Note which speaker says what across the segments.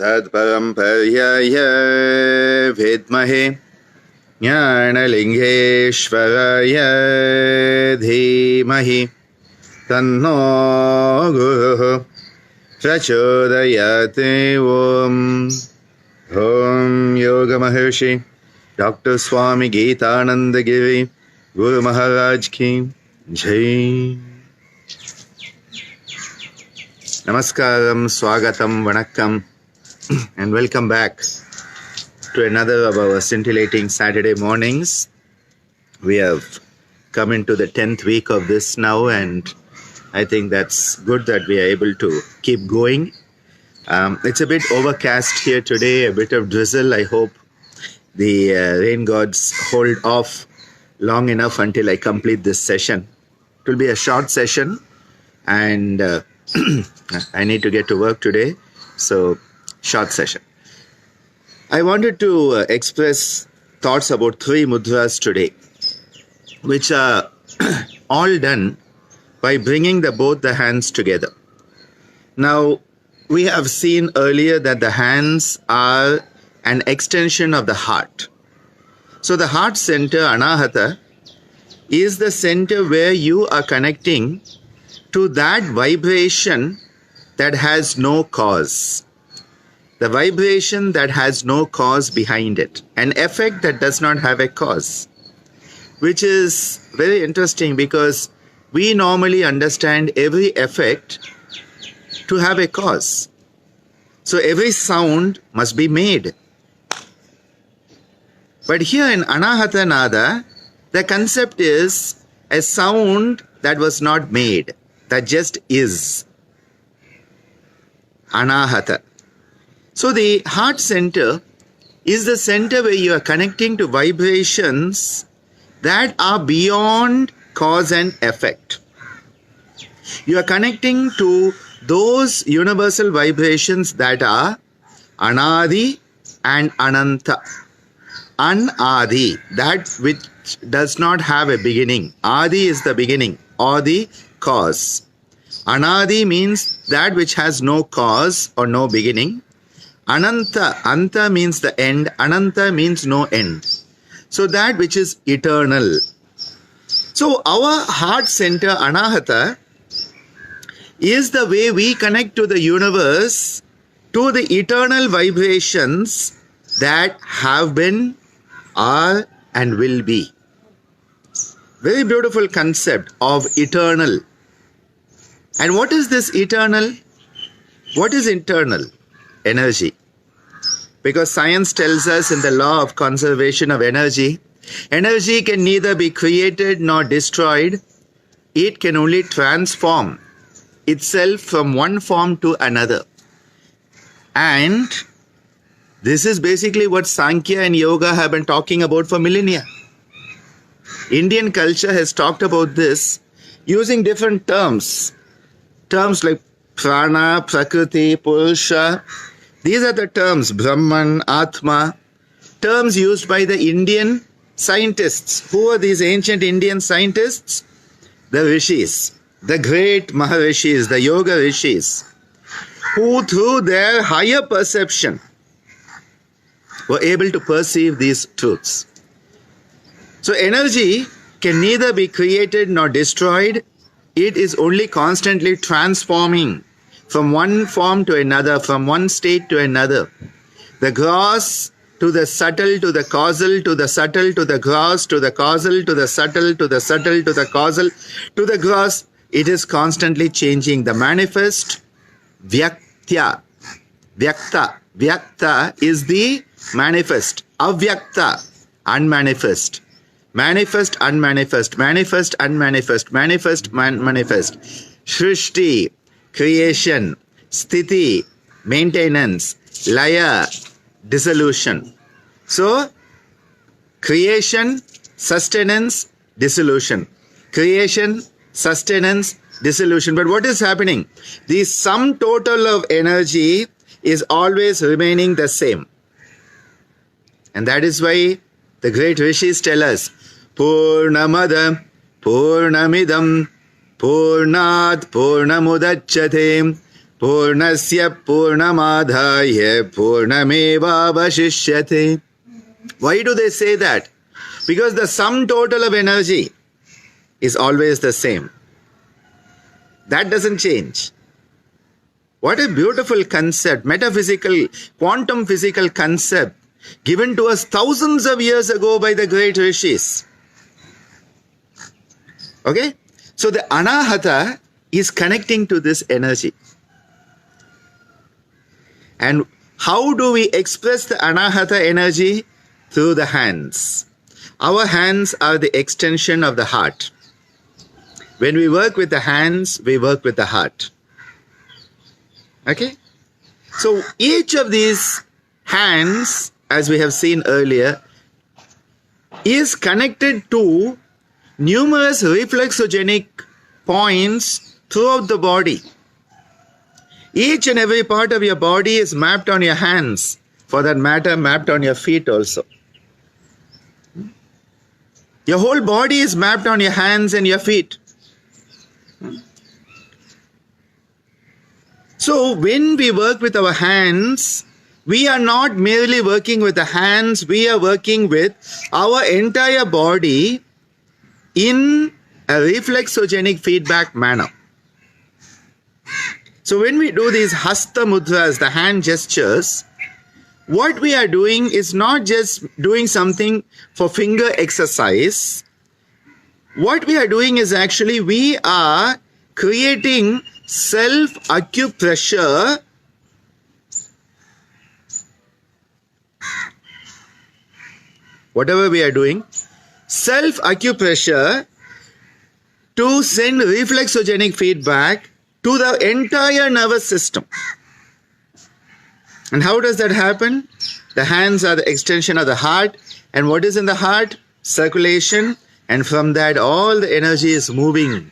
Speaker 1: तत्परम्पर्याय विद्महे ज्ञानलिङ्गेश्वराय धीमहि तन्नो गुरुः प्रचोदयात्। ॐ योग महर्षि डॉक्टर स्वामी गीतानंद गिरि गुरु महाराज की जय। Namaskaram, Swagatam, Vanakkam, and welcome back to another of our scintillating Saturday mornings. We have come into the 10th week of this now, and I think that's good that we are able to keep going. It's a bit overcast here today, a bit of drizzle. I hope the rain gods hold off long enough until I complete this session. It will be a short session, and I need to get to work today, so short session. I wanted to express thoughts about 3 mudras today, which are all done by bringing both the hands together. Now, we have seen earlier that the hands are an extension of the heart. So the heart center, Anahata, is the center where you are connecting to that vibration that has no cause. The vibration that has no cause behind it. An effect that does not have a cause. Which is very interesting because we normally understand every effect to have a cause. So every sound must be made. But here in Anahata Nada, the concept is a sound that was not made. That just is. Anahata. So the heart center is the center where you are connecting to vibrations that are beyond cause and effect. You are connecting to those universal vibrations that are Anadi and Ananta. Anadi, that which does not have a beginning. Adi is the beginning or the cause. Anadi means that which has no cause or no beginning. Ananta, Anta means the end. Ananta means no end. So that which is eternal. So our heart center, Anahata, is the way we connect to the universe, to the eternal vibrations that have been, are, and will be. Very beautiful concept of eternal. And what is this eternal? What is internal? Energy. Because science tells us in the law of conservation of energy, energy can neither be created nor destroyed. It can only transform itself from one form to another. And this is basically what Sankhya and Yoga have been talking about for millennia. Indian culture has talked about this using different terms. Terms like prana, prakriti, purusha. These are the terms, Brahman, Atma. Terms used by the Indian scientists. Who are these ancient Indian scientists? The rishis. The great Maharishis, the Yoga rishis. Who through their higher perception were able to perceive these truths. So energy can neither be created nor destroyed. It is only constantly transforming from one form to another, from one state to another. The gross to the subtle, to the causal, to the subtle, to the gross, to the causal, to the subtle, to the subtle, to the causal, to the gross. It is constantly changing. The manifest, Vyaktya. Vyakta. Vyakta is the manifest. Avyakta, unmanifest. Manifest, unmanifest. Manifest, unmanifest. Manifest, manifest. Shrishti, creation. Sthiti, maintenance. Laya, dissolution. So, creation, sustenance, dissolution. Creation, sustenance, dissolution. But what is happening? The sum total of energy is always remaining the same. And that is why the great rishis tell us, Purnamada, Purnamidam, Purnat, Purnamudachyate, Purnasya Purnamadhaya Purnameva Vashishyate. Why do they say that? Because the sum total of energy is always the same. That doesn't change. What a beautiful concept, metaphysical, quantum physical concept given to us thousands of years ago by the great rishis. Okay? So the anahata is connecting to this energy. And how do we express the anahata energy? Through the hands. Our hands are the extension of the heart. When we work with the hands, we work with the heart. Okay? So each of these hands, as we have seen earlier, is connected to numerous reflexogenic points throughout the body. Each and every part of your body is mapped on your hands. For that matter, mapped on your feet also. Your whole body is mapped on your hands and your feet. So when we work with our hands, we are not merely working with the hands, we are working with our entire body in a reflexogenic feedback manner. So when we do these Hasta Mudras, the hand gestures, what we are doing is not just doing something for finger exercise. What we are doing is actually we are creating self-acupressure whatever we are doing, self-acupressure to send reflexogenic feedback to the entire nervous system. And how does that happen? The hands are the extension of the heart. And what is in the heart? Circulation. And from that, all the energy is moving.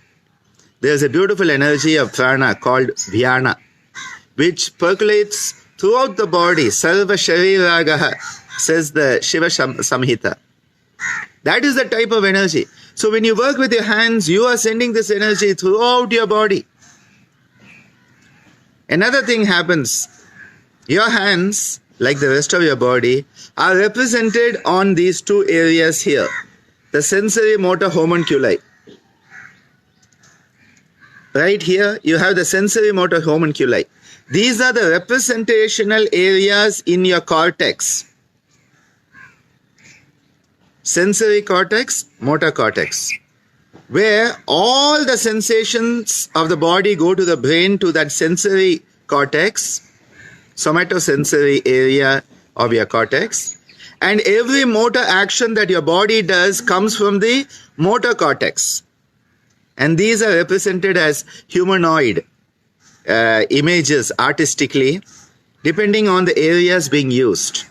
Speaker 1: There's a beautiful energy of prana called dhyana, which percolates throughout the body. Sarva shariragaha, says the Shiva Samhita. That is the type of energy. So when you work with your hands, you are sending this energy throughout your body. Another thing happens. Your hands, like the rest of your body, are represented on these two areas here. The sensory motor homunculi. Right here, you have the sensory motor homunculi. These are the representational areas in your cortex. Sensory cortex, motor cortex. Where all the sensations of the body go to the brain, to that sensory cortex, somatosensory area of your cortex, and every motor action that your body does comes from the motor cortex. And these are represented as humanoid images artistically, depending on the areas being used.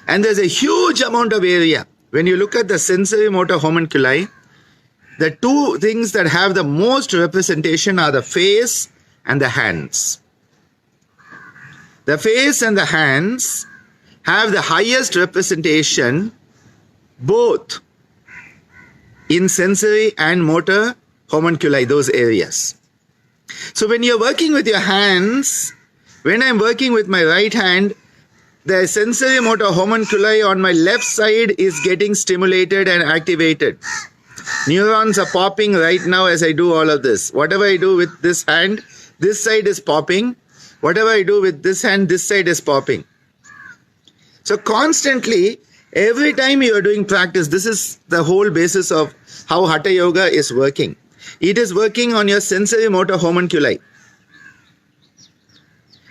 Speaker 1: And there's a huge amount of area. When you look at the sensory motor homunculi, the two things that have the most representation are the face and the hands. The face and the hands have the highest representation both in sensory and motor homunculi, those areas. So when you're working with your hands, when I'm working with my right hand, the sensory motor homunculi on my left side is getting stimulated and activated. Neurons are popping right now as I do all of this. Whatever I do with this hand, this side is popping. Whatever I do with this hand, this side is popping. So constantly, every time you are doing practice, this is the whole basis of how Hatha Yoga is working. It is working on your sensory motor homunculi.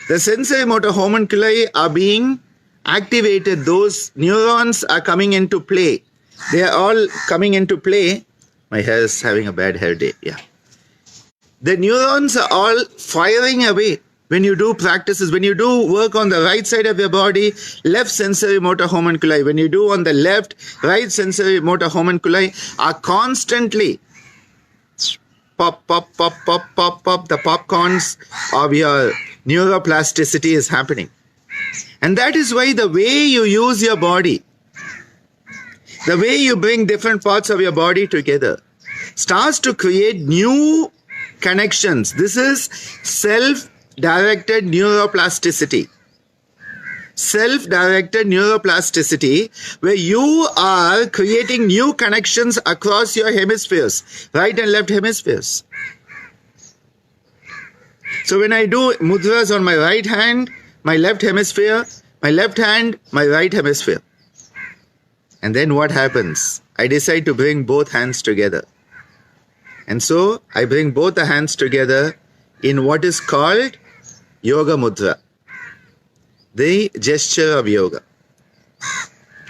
Speaker 1: The sensory motor homunculi are being activated. Those neurons are coming into play. They are all coming into play. My hair is having a bad hair day. Yeah. The neurons are all firing away. When you do practices, when you do work on the right side of your body, left sensory motor homunculi, when you do on the left, right sensory motor homunculi are constantly pop, pop, pop, pop, pop, pop. The popcorns of your neuroplasticity is happening. And that is why the way you use your body, the way you bring different parts of your body together, starts to create new connections. This is self-directed neuroplasticity. Self-directed neuroplasticity, where you are creating new connections across your hemispheres, right and left hemispheres. So when I do mudras on my right hand, my left hemisphere, my left hand, my right hemisphere. And then what happens? I decide to bring both hands together. And so I bring both the hands together in what is called Yoga Mudra, the gesture of yoga.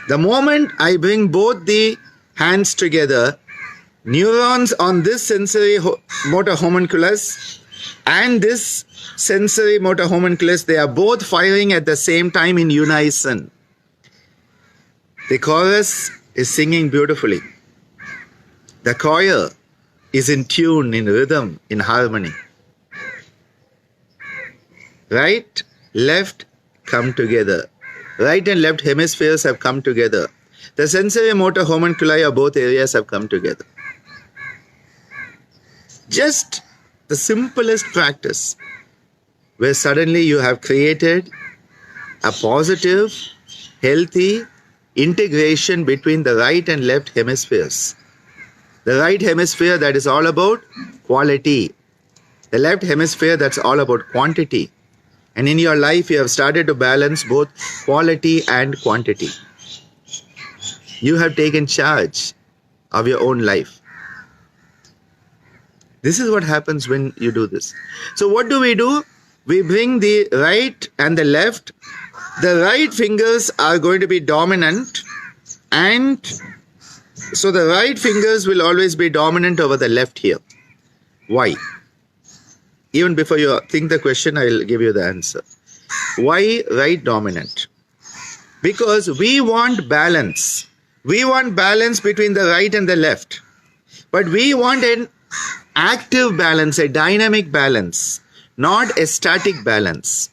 Speaker 1: The moment I bring both the hands together, neurons on this sensory motor homunculus and this sensory motor homunculus, they are both firing at the same time in unison. The chorus is singing beautifully. The choir is in tune, in rhythm, in harmony. Right, left, come together. Right and left hemispheres have come together. The sensory motor homunculi of both areas have come together. Just the simplest practice, where suddenly you have created a positive, healthy integration between the right and left hemispheres. The right hemisphere, that is all about quality. The left hemisphere, that's all about quantity. And in your life, you have started to balance both quality and quantity. You have taken charge of your own life. This is what happens when you do this. So what do? We bring the right and the left. The right fingers are going to be dominant, and so the right fingers will always be dominant over the left here. Why? Even before you think the question, I will give you the answer. Why right dominant? Because we want balance. We want balance between the right and the left. But we want an active balance, a dynamic balance, not a static balance.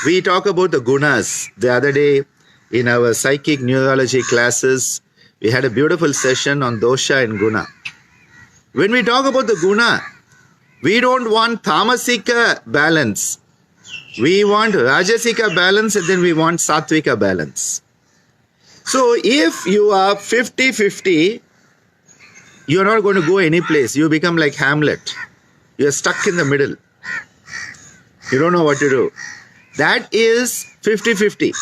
Speaker 1: We talk about the gunas. The other day in our psychic neurology classes, we had a beautiful session on dosha and guna. When we talk about the guna, we don't want tamasika balance. We want rajasika balance, and then we want sattvika balance. So if you are 50-50, you're not going to go any place. You become like Hamlet. You're stuck in the middle. You don't know what to do. That is 50-50.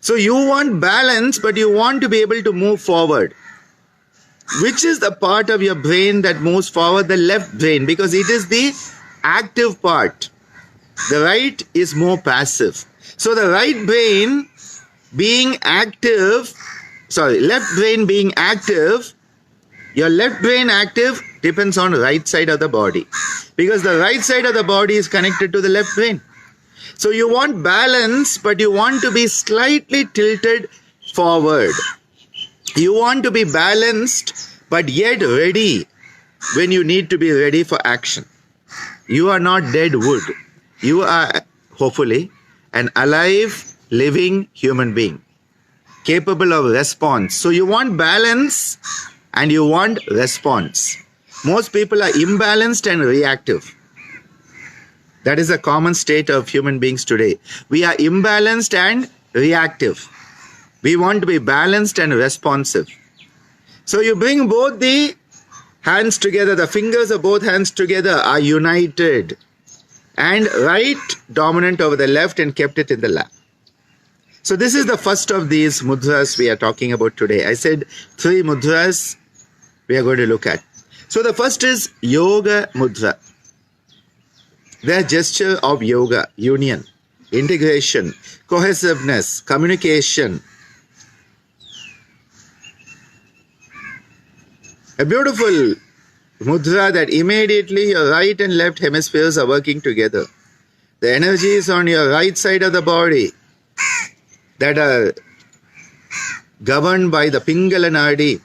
Speaker 1: So you want balance, but you want to be able to move forward. Which is the part of your brain that moves forward? The left brain, because it is the active part. The right is more passive. So the right brain being active, left brain being active, your left brain active depends on right side of the body. Because the right side of the body is connected to the left brain. So you want balance, but you want to be slightly tilted forward. You want to be balanced, but yet ready when you need to be ready for action. You are not dead wood. You are, hopefully, an alive, living human being, capable of response. So you want balance and you want response. Most people are imbalanced and reactive. That is a common state of human beings today. We are imbalanced and reactive. We want to be balanced and responsive. So you bring both the hands together, the fingers of both hands together are united, and right dominant over the left and kept it in the lap. So this is the first of these mudras we are talking about today. I said 3 mudras we are going to look at. So the first is Yoga Mudra. The gesture of yoga, union, integration, cohesiveness, communication. A beautiful mudra that immediately your right and left hemispheres are working together. The energies on your right side of the body that are governed by the Pingala Nadi,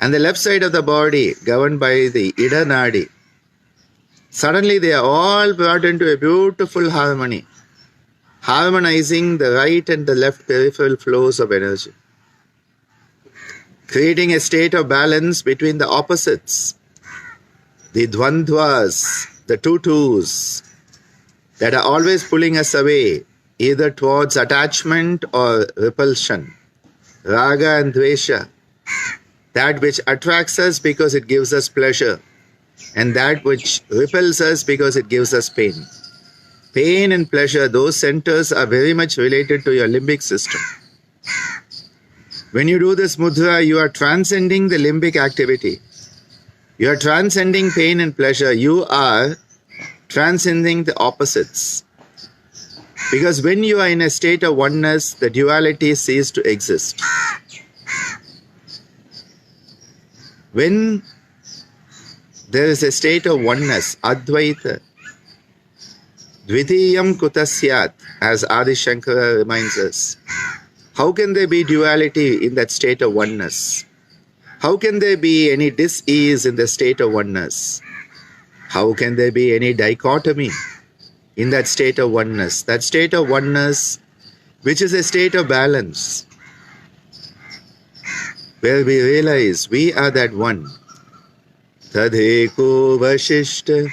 Speaker 1: and the left side of the body governed by the Ida Nadi. Suddenly they are all brought into a beautiful harmony, harmonizing the right and the left peripheral flows of energy, creating a state of balance between the opposites, the dvandvas, the two-twos, that are always pulling us away, either towards attachment or repulsion. Raga and Dvesha, that which attracts us because it gives us pleasure, and that which repels us because it gives us pain. Pain and pleasure, those centers are very much related to your limbic system. When you do this mudra, you are transcending the limbic activity. You are transcending pain and pleasure. You are transcending the opposites. Because when you are in a state of oneness, the duality ceases to exist. When there is a state of oneness, Advaita, Dvitiyam Kutasyat, as Adi Shankara reminds us, how can there be duality in that state of oneness? How can there be any dis-ease in the state of oneness? How can there be any dichotomy in that state of oneness? That state of oneness, which is a state of balance, where we realize we are that one. Tadeko Vashishta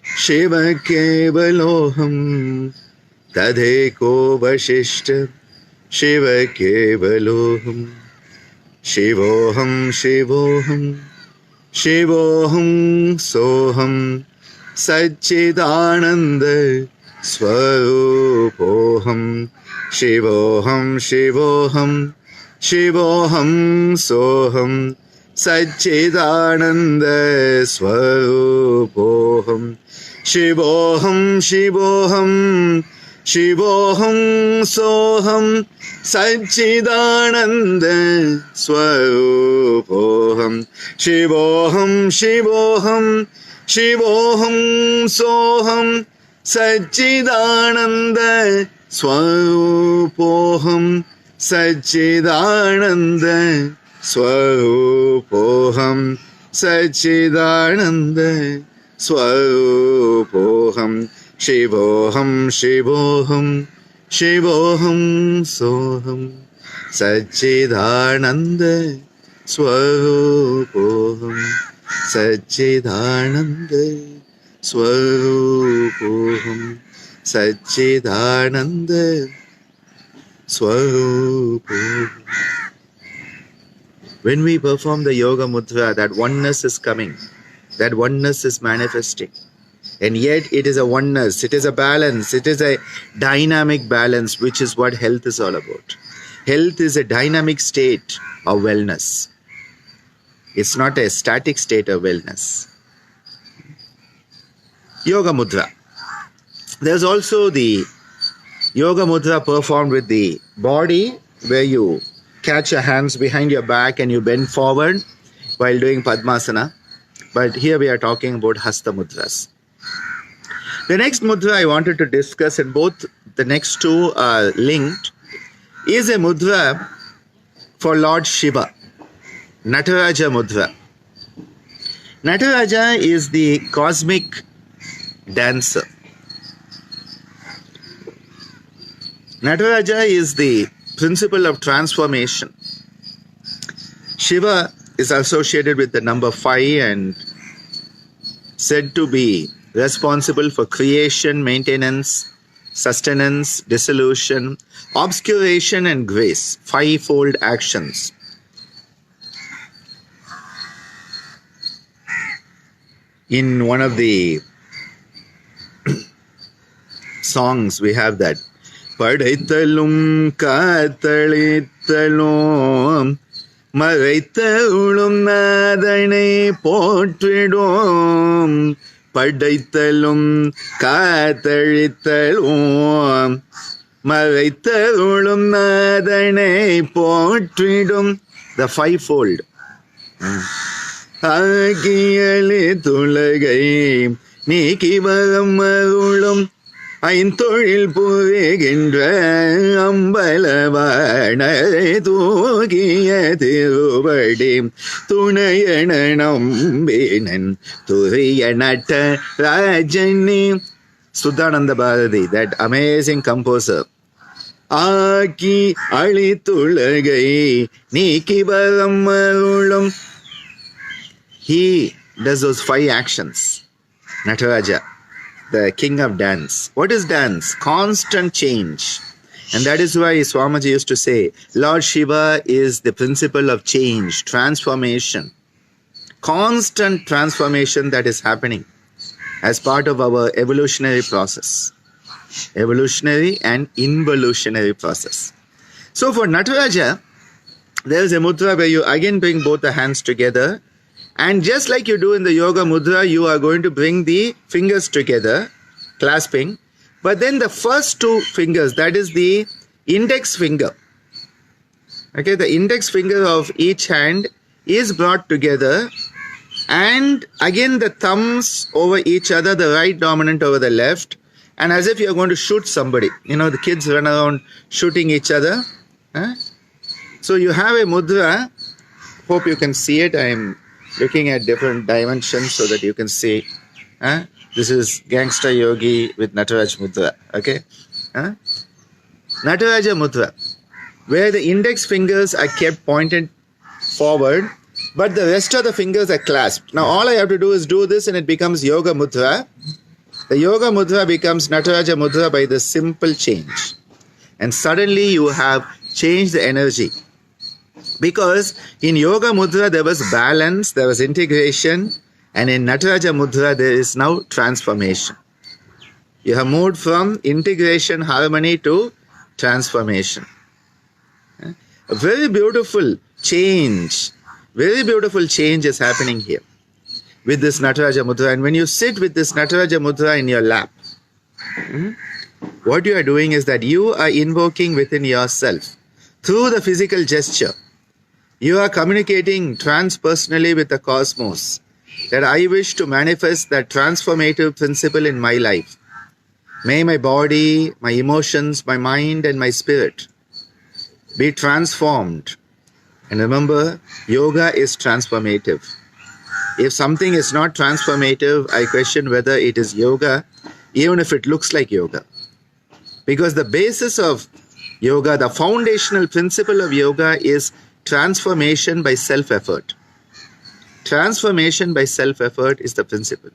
Speaker 1: Shiva Kevaloham. Tadeko Vashishta Shiva Kevaloham. Shivoham Shivoham Shivoham Soham Satchidananda Swarupoham. Shivoham Shivoham Shivoham Soham Satchidananda Swarupoham. Shivoham Shivoham Shivoham Soham Satchidananda Swarupoham. Shivoham Shivoham Shivoham Soham Satchidananda Swarupoham. Satchidananda Swarupoham. Satchidananda Swarupoham. Shivoham Shivoham Shivoham Soham Satchidananda Swarupoham. Satchidananda Swarupoham. Satchidananda Swarupoham. When we perform the Yoga Mudra, that oneness is coming. That oneness is manifesting. And yet it is a oneness, it is a balance, it is a dynamic balance, which is what health is all about. Health is a dynamic state of wellness. It's not a static state of wellness. Yoga Mudra. There's also the Yoga Mudra performed with the body, where you catch your hands behind your back and you bend forward while doing Padmasana. But here we are talking about Hasta Mudras. The next mudra I wanted to discuss, and both the next two are linked, is a mudra for Lord Shiva, Nataraja Mudra. Nataraja is the cosmic dancer. Nataraja is the principle of transformation. Shiva is associated with the number 5 and said to be responsible for creation, maintenance, sustenance, dissolution, obscuration, and grace. 5-fold actions. In one of the songs, we have that. Padaithalum kathalithalum Maraithalum nadane potridum. Padaithalum kathalithalum Maraithalum nadane potridum. The 5-fold. Agiyale thulagai Nikivaram marulum ஐந்தொழில் புரிகின்ற அம்பலவாண தூகிய திருவடி துணையன நம்பினன் துரிய நடராஜனி. Sudananda Bharati, that amazing composer. ஆக்கி அழித்துலகை நீக்கி வரம் அருளும். He does those 5 actions. Nataraja. the king of dance. What is dance? Constant change. And that is why Swamiji used to say, Lord Shiva is the principle of change, transformation. Constant transformation that is happening as part of our evolutionary process. Evolutionary and involutionary process. So for Nataraja, there is a mudra where you again bring both the hands together. And just like you do in the Yoga Mudra, you are going to bring the fingers together, clasping. But then the first two fingers, that is the index finger. Okay, the index finger of each hand is brought together. And again the thumbs over each other, the right dominant over the left. And as if you are going to shoot somebody. You know, the kids run around shooting each other. So you have a mudra. Hope you can see it. I am looking at different dimensions so that you can see. This is Gangster Yogi with Nataraja Mudra. Okay? Nataraja Mudra, where the index fingers are kept pointed forward, but the rest of the fingers are clasped. Now all I have to do is do this and it becomes Yoga Mudra. The Yoga Mudra becomes Nataraja Mudra by the simple change. And suddenly you have changed the energy. Because in Yoga Mudra there was balance, there was integration, and in Nataraja Mudra there is now transformation. You have moved from integration, harmony to transformation. A very beautiful change is happening here with this Nataraja Mudra. And when you sit with this Nataraja Mudra in your lap, what you are doing is that you are invoking within yourself through the physical gesture. You are communicating transpersonally with the cosmos that I wish to manifest that transformative principle in my life. May my body, my emotions, my mind and my spirit be transformed. And remember, yoga is transformative. If something is not transformative, I question whether it is yoga, even if it looks like yoga. Because the basis of yoga, the foundational principle of yoga is transformation by self-effort. Transformation by self-effort is the principle.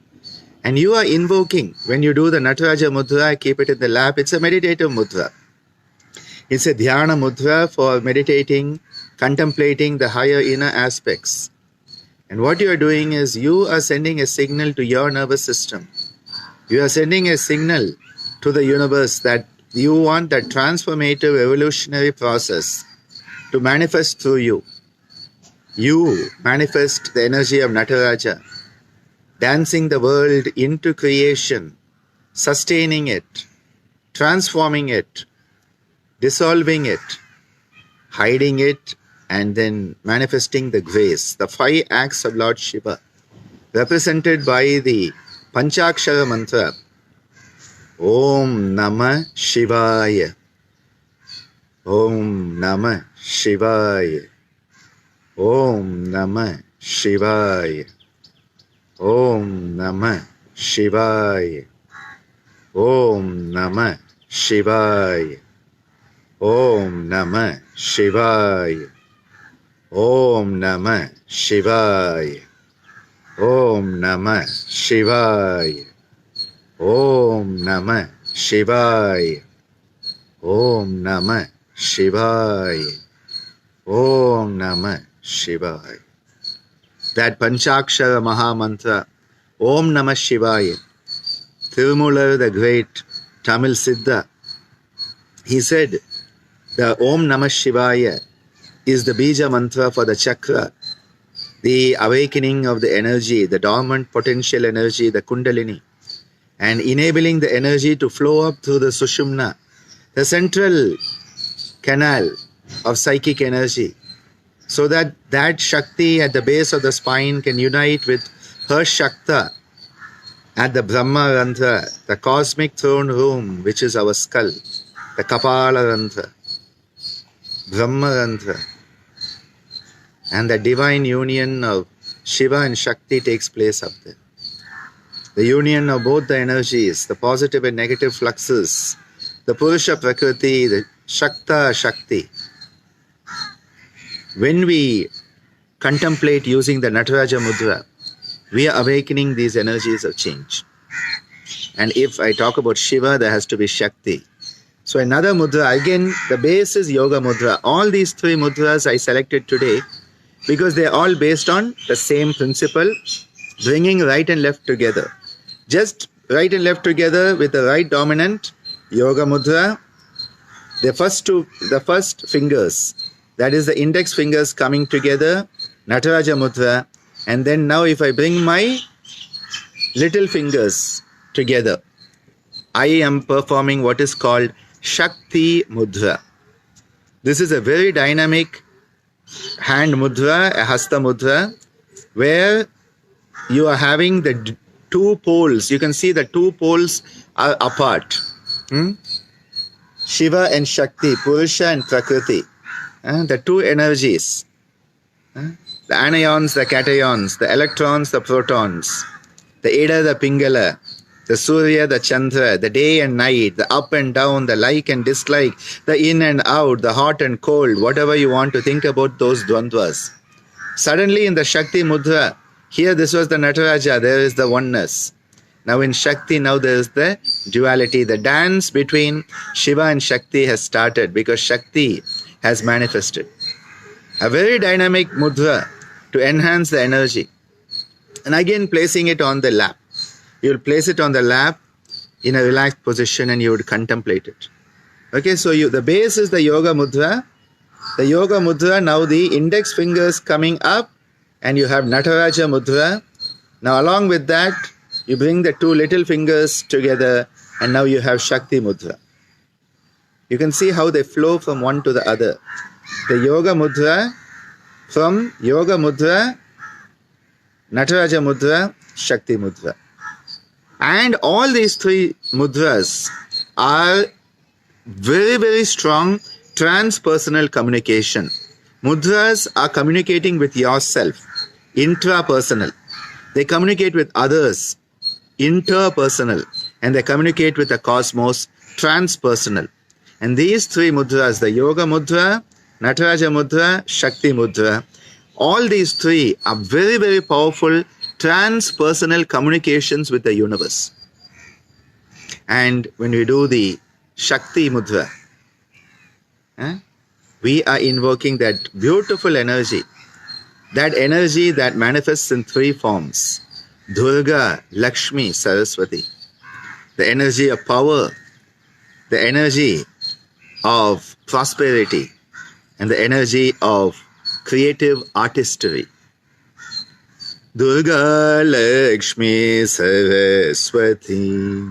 Speaker 1: And you are invoking, when you do the Nataraja Mudra, keep it in the lap, it's a meditative mudra. It's a dhyana mudra for meditating, contemplating the higher inner aspects. And what you are doing is you are sending a signal to your nervous system. You are sending a signal to the universe that you want that transformative evolutionary process to manifest through you. You manifest the energy of Nataraja, dancing the world into creation, sustaining it, transforming it, dissolving it, hiding it, and then manifesting the grace, the 5 acts of Lord Shiva, represented by the Panchakshara mantra. Om Namah Shivaya. Om Namah Shivaya. Om Namah Shivaya. Om Namah Shivaya. Om Namah Shivaya. Om Namah Shivaya. Om Namah Shivaya. Om Namah Shivaya. Om Namah Shivaya. Om Namah Shivaya. Om Namah Shivaya. That Panchakshara Maha Mantra, Om Namah Shivaya. Tirumular, the great Tamil Siddha, he said, the Om Namah Shivaya is the Bija mantra for the chakra, the awakening of the energy, the dormant potential energy, the Kundalini, and enabling the energy to flow up through the Sushumna, the central canal of psychic energy, so that that Shakti at the base of the spine can unite with her Shakta at the Brahma Rantra, the cosmic throne room, which is our skull, the Kapala Rantra, Brahma Rantra. And the divine union of Shiva and Shakti takes place up there. The union of both the energies, the positive and negative fluxes, the Purusha Prakriti, the Shakta Shakti. When we contemplate using the Nataraja Mudra, we are awakening these energies of change. And if I talk about Shiva, there has to be Shakti. So another mudra, again, the base is Yoga Mudra. All these three mudras I selected today because they're all based on the same principle, bringing right and left together. Just right and left together with the right dominant, Yoga Mudra. The first fingers, that is the index fingers coming together, Nataraja Mudra. And then now if I bring my little fingers together, I am performing what is called Shakti Mudra. This is a very dynamic hand mudra, a Hasta Mudra, where you are having the two poles. You can see the two poles are apart. Shiva and Shakti, Purusha and Prakriti. The two energies. The anions, the cations, the electrons, the protons, the Ida, the Pingala, the Surya, the Chandra, the day and night, the up and down, the like and dislike, the in and out, the hot and cold, whatever you want to think about those dvandvas. Suddenly in the Shakti Mudra, here this was the Nataraja, there is the oneness. Now in Shakti, now there is the duality. The dance between Shiva and Shakti has started because Shakti has manifested. A very dynamic mudra to enhance the energy. And again placing it on the lap. You will place it on the lap in a relaxed position and you would contemplate it. Okay, so the base is the Yoga Mudra. The Yoga Mudra, now the index fingers coming up and you have Nataraja Mudra. Now along with that, you bring the two little fingers together and now you have Shakti Mudra. You can see how they flow from one to the other. The Yoga Mudra, from Yoga Mudra, Nataraja Mudra, Shakti Mudra. And all these three mudras are very, very strong transpersonal communication. Mudras are communicating with yourself, intrapersonal. They communicate with others, interpersonal. And they communicate with the cosmos, transpersonal. And these three mudras, the Yoga Mudra, Nataraja Mudra, Shakti Mudra, all these three are very, very powerful transpersonal communications with the universe. And when we do the Shakti Mudra, we are invoking that beautiful energy, that manifests in three forms. Durga, Lakshmi, Saraswati. The energy of power, the energy of prosperity, and the energy of creative artistry. Durga, Lakshmi, Saraswati.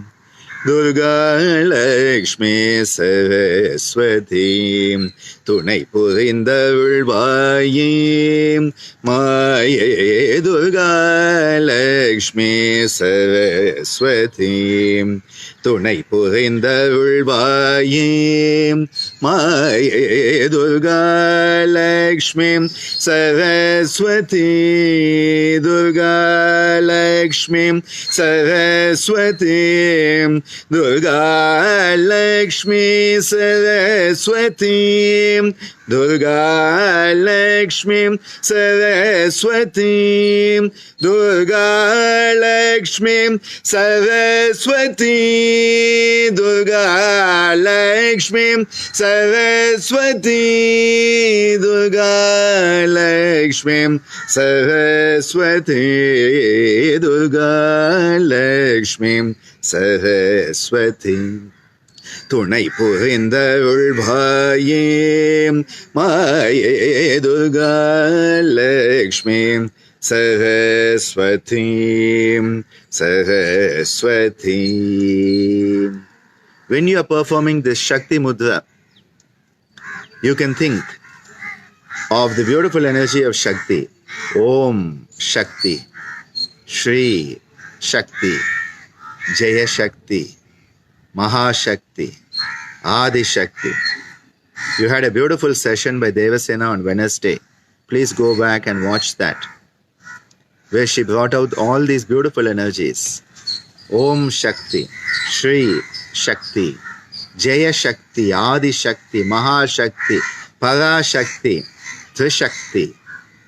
Speaker 1: Durga, Lakshmi, Saraswati. Tunai Purindavulvaye Maye. Durga, Lakshmi, Saraswati. Tunai Purindavulvaye Maye. Durga, Lakshmi, Saraswati. Durga, Lakshmi, Saraswati. Durga, Lakshmi, Saraswati. Durga, Lakshmi, Saraswati. Durga, Lakshmi, Saraswati. Durga, Lakshmi, Saraswati. Durga, Lakshmi, Saraswati. Durga, Lakshmi, Saraswati. Tunai Purindavulvaye Maye. Durga, Lakshmi, Saraswati. Saraswati. When you are performing this Shakti Mudra, you can think of the beautiful energy of Shakti. Om Shakti, Shri Shakti, Jaya Shakti, Mahashakti, Adi Shakti. You had a beautiful session by Devasena on Wednesday. Please go back and watch that, where she brought out all these beautiful energies. Om Shakti, Shri Shakti, Jaya Shakti, Adi Shakti, Mahashakti, Parashakti, Trishakti.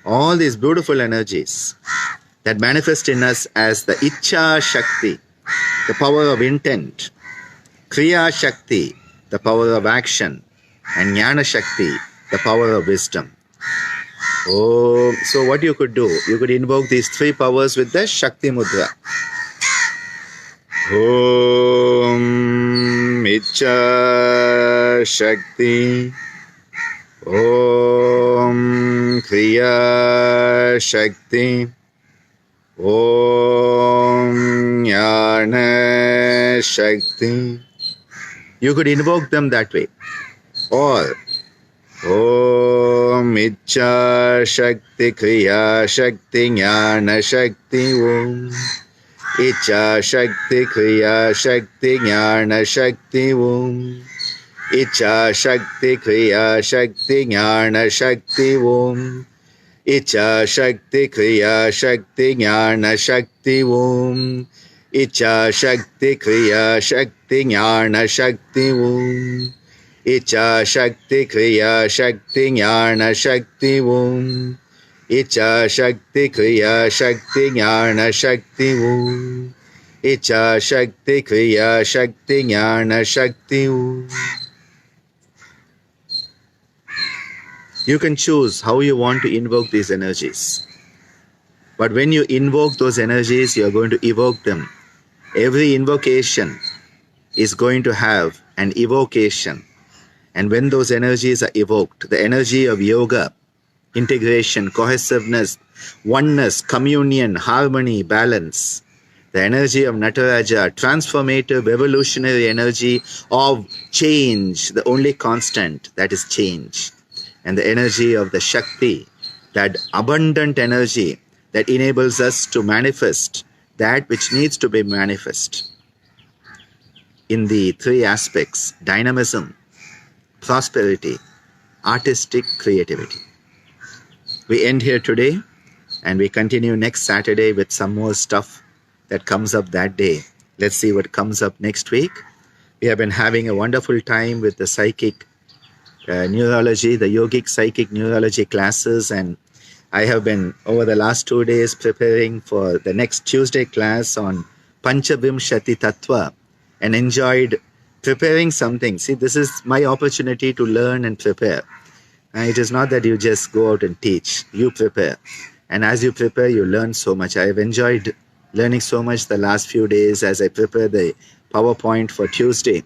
Speaker 1: All these beautiful energies that manifest in us as the Ichcha Shakti, the power of intent. Kriya Shakti, the power of action. And Jnana Shakti, the power of wisdom. Oh, so what you could do, you could invoke these three powers with the Shakti Mudra. Om Icha Shakti. Om Kriya Shakti. Om Jnana Shakti. You could invoke them that way. Or Om Icha Shakti Kriya Shakti Jnana Shakti Om Icha Shakti Kriya Shakti Jnana Shakti Om Icha Shakti Kriya Shakti Jnana Shakti Om Icha Shakti Kriya Shakti Jnana Shakti Om Icha Shakti Kriya Shakti Jnana Shakti Om Icha Shakti Kriya Shakti Jnana Shakti Om Icha Shakti Kriya Shakti Jnana Shakti Om Icha Shakti Kriya Shakti Jnana Shakti Om. You can choose how you want to invoke these energies. But when you invoke those energies, you are going to evoke them. Every invocation is going to have an evocation. And when those energies are evoked, the energy of yoga, integration, cohesiveness, oneness, communion, harmony, balance, the energy of Nataraja, transformative, evolutionary energy of change, the only constant, that is change. And the energy of the Shakti, that abundant energy that enables us to manifest that which needs to be manifest in the three aspects: dynamism, prosperity, artistic creativity. We end here today and we continue next Saturday with some more stuff that comes up that day. Let's see what comes up next week. We have been having a wonderful time with the psychic neurology, the yogic psychic neurology classes, and I have been over the last 2 days preparing for the next Tuesday class on Panchavimshati Tattva and enjoyed preparing something. See, this is my opportunity to learn and prepare. It is not that you just go out and teach, you prepare. And as you prepare, you learn so much. I have enjoyed learning so much the last few days as I prepare the PowerPoint for Tuesday.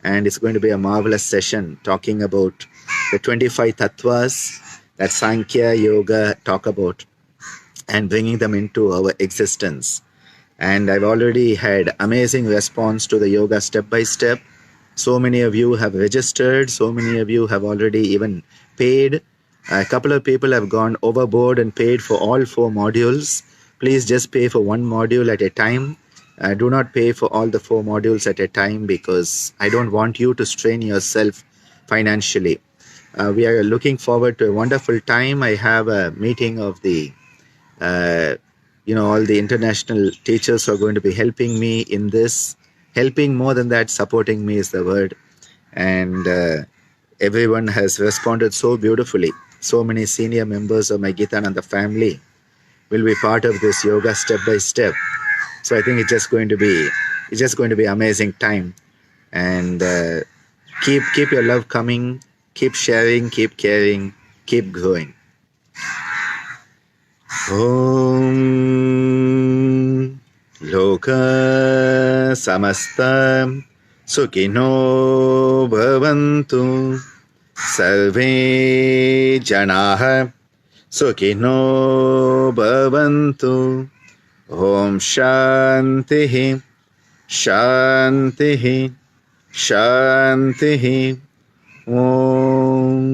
Speaker 1: And it's going to be a marvelous session talking about the 25 tattvas that Sankhya, Yoga talk about and bringing them into our existence. And I've already had amazing response to the yoga step by step. So many of you have registered. So many of you have already even paid. A couple of people have gone overboard and paid for all 4 modules. Please just pay for one module at a time. Do not pay for all the 4 modules at a time because I don't want you to strain yourself financially. We are looking forward to a wonderful time. I have a meeting of the, all the international teachers who are going to be helping me in this. Helping, more than that, supporting me is the word. And everyone has responded so beautifully. So many senior members of my Gitananda family will be part of this yoga step by step. So I think it's just going to be amazing time. And keep your love coming, keep sharing, keep caring, keep growing. Om Loka Samasta Sukhino Bhavantu Sarve Janaha Sukhino Bhavantu. Om Shantihi Shantihi Shantihi Om